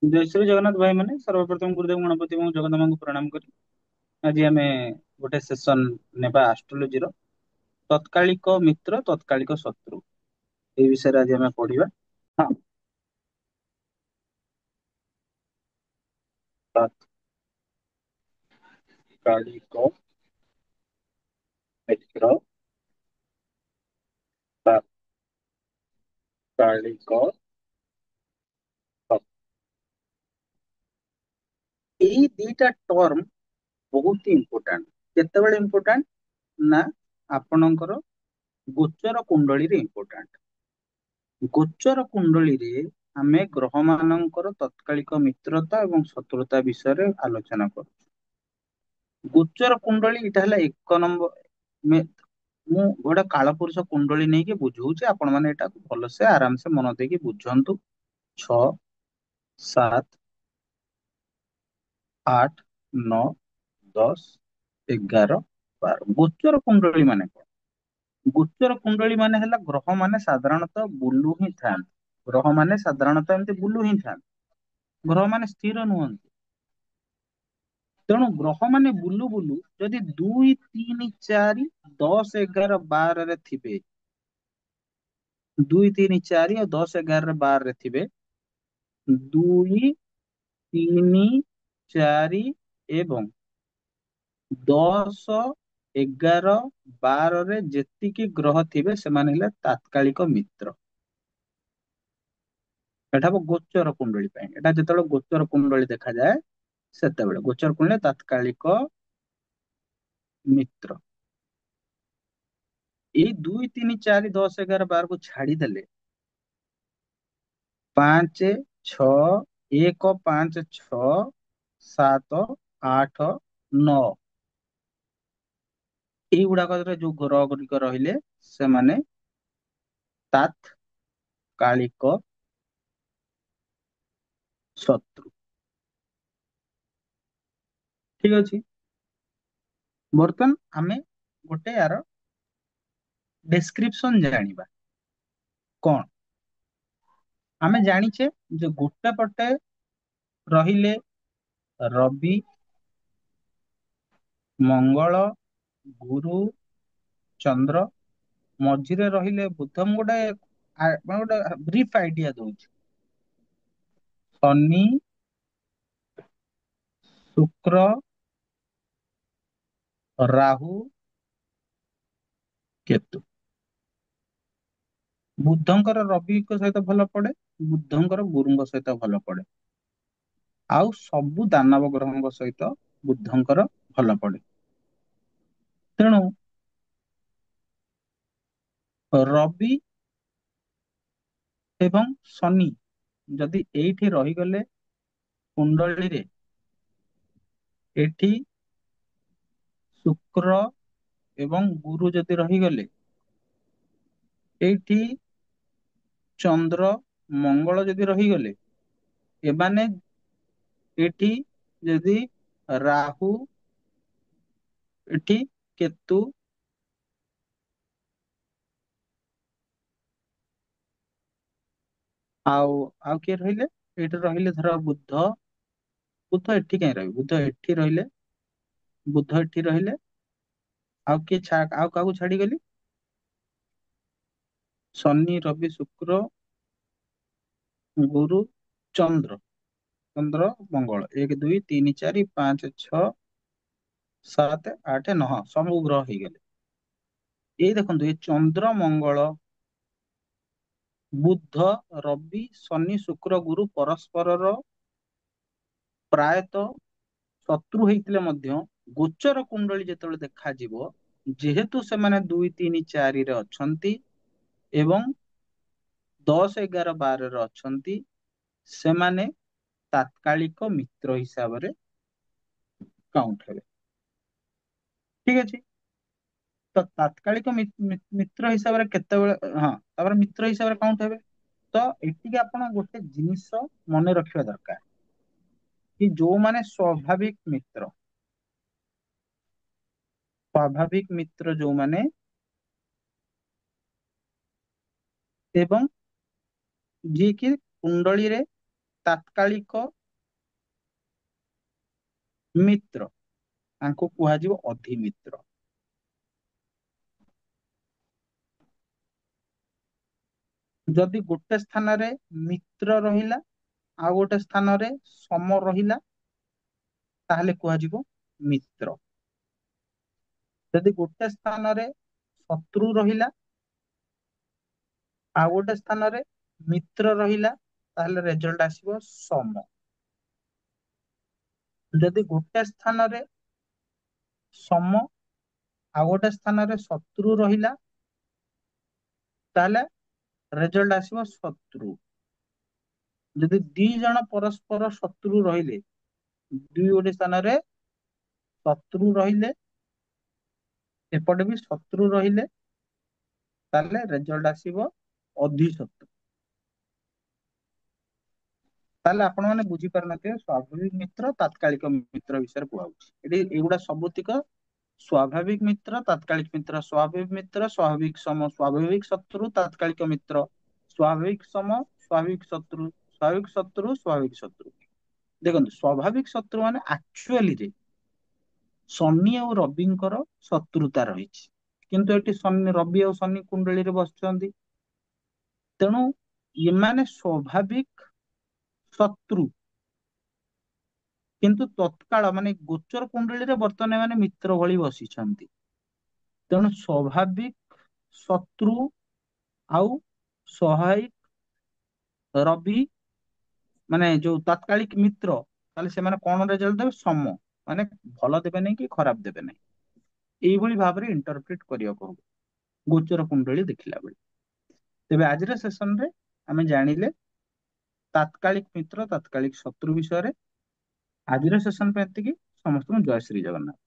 जय श्री जगन्नाथ भाई मैंने सर्वप्रथम गुरुदेव गणपति ଏବଂ ଜଗନ୍ନାଥଙ୍କୁ ପ୍ରଣାମ କରି ଆଜି ଆମେ ଗୋଟେ ସେସନ ନେବା ଆଷ୍ଟ୍ରୋଲୋଜିର ତତ୍କାଳିକ ମିତ୍ର ତତ୍କାଳିକ ଶତ୍ରୁ এই ବିଷୟରେ ଆଜି ଆମେ ପଢିବା। ହଁ, ତତ୍କାଳିକ ମିତ୍ର ତତ୍କାଳିକ ଶତ୍ରୁ, ଏଇ ଦିଟା ଟର୍ମ ବହୁତ ଇମ୍ପୋର୍ଟାଣ୍ଟ। କେତେବେଳେ ଇମ୍ପୋର୍ଟାଣ୍ଟ ନା ଆପଣଙ୍କର ଗୋଚର କୁଣ୍ଡଳୀରେ ଇମ୍ପୋର୍ଟାଣ୍ଟ। ଗୋଚର କୁଣ୍ଡଳୀରେ ଆମେ ଗ୍ରହ ମାନଙ୍କର ତତ୍କାଳିକ ମିତ୍ରତା ଏବଂ ଶତ୍ରୁତା ବିଷୟରେ ଆଲୋଚନା କରୁଛୁ। ଗୋଚର କୁଣ୍ଡଳୀ ଏଇଟା ହେଲା ଏକ ନମ୍ବର। ମୁଁ ଗୋଟେ କାଳପୁରୁଷ କୁଣ୍ଡଳୀ ନେଇକି ବୁଝଉଛି, ଆପଣ ମାନେ ଏଟାକୁ ଭଲସେ ଆରାମସେ ମନ ଦେଇକି ବୁଝନ୍ତୁ। 6, 7, 8, 9, 10, 11, 12 ଗୋଚର କୁଣ୍ଡଳୀ ମାନେ କଣ? ଗୋଚର କୁଣ୍ଡଳୀ ମାନେ ହେଲା ଗ୍ରହ ମାନେ ସାଧାରଣତଃ ବୁଲୁ ହିଁ ଥାନ୍ତି। ଗ୍ରହ ମାନେ ସାଧାରଣତଃ ଏମିତି ବୁଲୁ ହିଁ ଥାନ୍ତି। ଗ୍ରହ ମାନେ ସ୍ଥିର ନୁହନ୍ତି। ତେଣୁ ଗ୍ରହ ମାନେ ବୁଲୁ ବୁଲୁ ଯଦି 2, 3, 4, 10, 11, 12ରେ ଥିବେ, 2, 3, 4 ଆଉ 10, 11, 12ରେ ଥିବେ, 2, 3, 4 ଏବଂ 10, 11, 12ରେ ଯେତିକି ଗ୍ରହ ଥିବେ ସେମାନେ ହେଲେ ତାତ୍କାଳିକ ମିତ୍ର। ଏଟା ହବ ଗୋଚର କୁଣ୍ଡଳୀ ପାଇଁ। ଏଟା ଯେତେବେଳେ ଗୋଚର କୁଣ୍ଡଳୀ ଦେଖାଯାଏ ସେତେବେଳେ ଗୋଚର କୁଣ୍ଡଳୀ ତାତ୍କାଳିକ ମିତ୍ର। ଏଇ 2, 3, 4, 10, 11, 12କୁ ଛାଡିଦେଲେ 5, 6, 1, 5, 6, 7, 8, 9 ଏଇଗୁଡାକରେ ଯୋଉ ଗ୍ରହ ଗୁଡିକ ରହିଲେ ସେମାନେ ତାତ୍କାଳିକ ଶତ୍ରୁ। ଠିକ ଅଛି, ବର୍ତ୍ତମାନ ଆମେ ଗୋଟେ ୟାର ଡେସ୍କ୍ରିପସନ ଜାଣିବା। କଣ ଆମେ ଜାଣିଛେ ଯେ ଗୋଟେ ପଟେ ରହିଲେ ରବି, ମଙ୍ଗଳ, ଗୁରୁ, ଚନ୍ଦ୍ର, ମଝିରେ ରହିଲେ ବୁଧ। ମୁଁ ଗୋଟେ ବ୍ରିଫ ଆଇଡିଆ ଦଉଛି। ଶନି, ଶୁକ୍ର, ରାହୁ, କେତୁ। ବୁଧଙ୍କର ରବିଙ୍କ ସହିତ ଭଲ ପଡେ, ବୁଧଙ୍କର ଗୁରୁଙ୍କ ସହିତ ଭଲ ପଡେ, ଆଉ ସବୁ ଦାନବ ଗ୍ରହଙ୍କ ସହିତ ବୁଧଙ୍କର ଭଲ ପଡେ। ତେଣୁ ରବି ଏବଂ ଶନି ଯଦି ଏଇଠି ରହିଗଲେ କୁଣ୍ଡଳୀରେ, ଏଠି ଶୁକ୍ର ଏବଂ ଗୁରୁ ଯଦି ରହିଗଲେ, ଏଇଠି ଚନ୍ଦ୍ର, ମଙ୍ଗଳ ଯଦି ରହିଗଲେ, ଏମାନେ ଏଠି ଯଦି ରାହୁ, ଏଠି କେତୁ, ଆଉ ଆଉ କିଏ ରହିଲେ, ଏଇଠି ରହିଲେ ଧର ବୁଧ। ବୁଧ ଏଠି କାହିଁ ରହିବେ? ବୁଧ ଏଠି ରହିଲେ, ବୁଧ ଏଠି ରହିଲେ, ଆଉ ଆଉ କାହାକୁ ଛାଡିଗଲି? ଶନି, ରବି, ଶୁକ୍ର, ଗୁରୁ, ଚନ୍ଦ୍ର। ଚନ୍ଦ୍ର, ମଙ୍ଗଳ 1, 2, 3, 4, 5, 6, 7, 8, 9 ସବୁ ଗ୍ରହ ହେଇଗଲେ। ଏଇ ଦେଖନ୍ତୁ, ଏ ଚନ୍ଦ୍ର, ମଙ୍ଗଳ, ବୁଧ, ରବି, ଶନି, ଶୁକ୍ର, ଗୁରୁ ପରସ୍ପରର ପ୍ରାୟତଃ ଶତ୍ରୁ ହେଇଥିଲେ ମଧ୍ୟ ଗୋଚର କୁଣ୍ଡଳୀ ଯେତେବେଳେ ଦେଖାଯିବ, ଯେହେତୁ ସେମାନେ 2, 3, 4ରେ ଅଛନ୍ତି ଏବଂ 10, 11, 12ରେ ଅଛନ୍ତି, ସେମାନେ ତାତ୍କାଳିକ ମିତ୍ର ହିସାବରେ କାଉଣ୍ଟ ହେବେ। ଠିକ ଅଛି, ତ ତାତ୍କାଳିକ ମିତ୍ର ହିସାବରେ କେତେବେଳେ, ହଁ, ତାପରେ ମିତ୍ର ହିସାବରେ କାଉଣ୍ଟ ହେବେ। ତ ଏତିକି ଆପଣ ଗୋଟେ ଜିନିଷ ମନେ ରଖିବା ଦରକାର କି ଯୋଉମାନେ ସ୍ୱାଭାବିକ ମିତ୍ର ଯୋଉମାନେ, ଏବଂ ଯିଏକି କୁଣ୍ଡଳୀରେ ତାତ୍କାଳିକ ମିତ୍ର ତାଙ୍କୁ କୁହାଯିବ ଅଧିମିତ୍ର। ଯଦି ଗୋଟେ ସ୍ଥାନରେ ମିତ୍ର ରହିଲା ଆଉ ଗୋଟେ ସ୍ଥାନରେ ସମ ରହିଲା ତାହେଲେ କୁହାଯିବ ମିତ୍ର। ଯଦି ଗୋଟେ ସ୍ଥାନରେ ଶତ୍ରୁ ରହିଲା ଆଉ ଗୋଟେ ସ୍ଥାନରେ ମିତ୍ର ରହିଲା ତାହେଲେ ରେଜଲ୍ଟ ଆସିବ ସମ। ଯଦି ଗୋଟେ ସ୍ଥାନରେ ସମ ଆଉ ଗୋଟେ ସ୍ଥାନରେ ଶତ୍ରୁ ରହିଲା ତାହେଲେ ରେଜଲ୍ଟ ଆସିବ ଶତ୍ରୁ। ଯଦି ଦି ଜଣ ପରସ୍ପର ଶତ୍ରୁ ରହିଲେ, ଦୁଇ ଗୋଟେ ସ୍ଥାନରେ ଶତ୍ରୁ ରହିଲେ ଏପଟେ ବି ଶତ୍ରୁ ରହିଲେ ତାହେଲେ ରେଜଲ୍ଟ ଆସିବ ଅଧିଶତ୍ରୁ। ତାହେଲେ ଆପଣ ମାନେ ବୁଝିପାରୁନଥିବେ ସ୍ୱାଭାବିକ ମିତ୍ର ତାତ୍କାଳିକ ମିତ୍ର ବିଷୟରେ କୁହାହଉଛି। ଏଠି ଏଗୁଡା ସବୁତିକ ସ୍ୱାଭାବିକ ମିତ୍ର ତାତ୍କାଳିକ ମିତ୍ର, ସ୍ୱାଭାବିକ ମିତ୍ର ସ୍ୱାଭାବିକ ସମ, ସ୍ୱାଭାବିକ ଶତ୍ରୁ ତାତ୍କାଳିକ ମିତ୍ର, ସ୍ୱାଭାବିକ ସମ ସ୍ୱାଭାବିକ ଶତ୍ରୁ, ସ୍ୱାଭାବିକ ଶତ୍ରୁ ସ୍ୱାଭାବିକ ଶତ୍ରୁ। ଦେଖନ୍ତୁ ସ୍ୱାଭାବିକ ଶତ୍ରୁ ମାନେ ଆକ୍ଚୁଆଲିରେ ଶନି ଆଉ ରବିଙ୍କର ଶତ୍ରୁତା ରହିଛି, କିନ୍ତୁ ଏଠି ଶନି ରବି ଆଉ ଶନି କୁଣ୍ଡଳୀରେ ବସିଛନ୍ତି, ତେଣୁ ଏମାନେ ସ୍ୱାଭାବିକ ଶତ୍ରୁ, କିନ୍ତୁ ତତ୍କାଳ ମାନେ ଗୋଚର କୁଣ୍ଡଳୀରେ ବର୍ତ୍ତମାନ ଏମାନେ ମିତ୍ର ଭଳି ବସିଛନ୍ତି। ତେଣୁ ସ୍ୱାଭାବିକ ଶତ୍ରୁ ଆଉ ସହାୟିକ ରବି ମାନେ ଯୋଉ ତାତ୍କାଳିକ ମିତ୍ର, ତାହେଲେ ସେମାନେ କଣ ରେଜଲ୍ଟ ଦେବେ? ସମ, ମାନେ ଭଲ ଦେବେ ନାହିଁ କି ଖରାପ ଦେବେ ନାହିଁ। ଏଇଭଳି ଭାବରେ ଇଣ୍ଟରପ୍ରିଟ କରିବାକୁ ହବ ଗୋଚର କୁଣ୍ଡଳୀ ଦେଖିଲା ବେଳେ। ତେବେ ଆଜିର ସେସନରେ ଆମେ ଜାଣିଲେ ତାତ୍କାଳିକ ମିତ୍ର ତାତ୍କାଳିକ ଶତ୍ରୁ ବିଷୟରେ। ଆଜିର ସେସନ ପାଇଁ ଏତିକି। ସମସ୍ତଙ୍କୁ ଜୟ ଶ୍ରୀ ଜଗନ୍ନାଥ।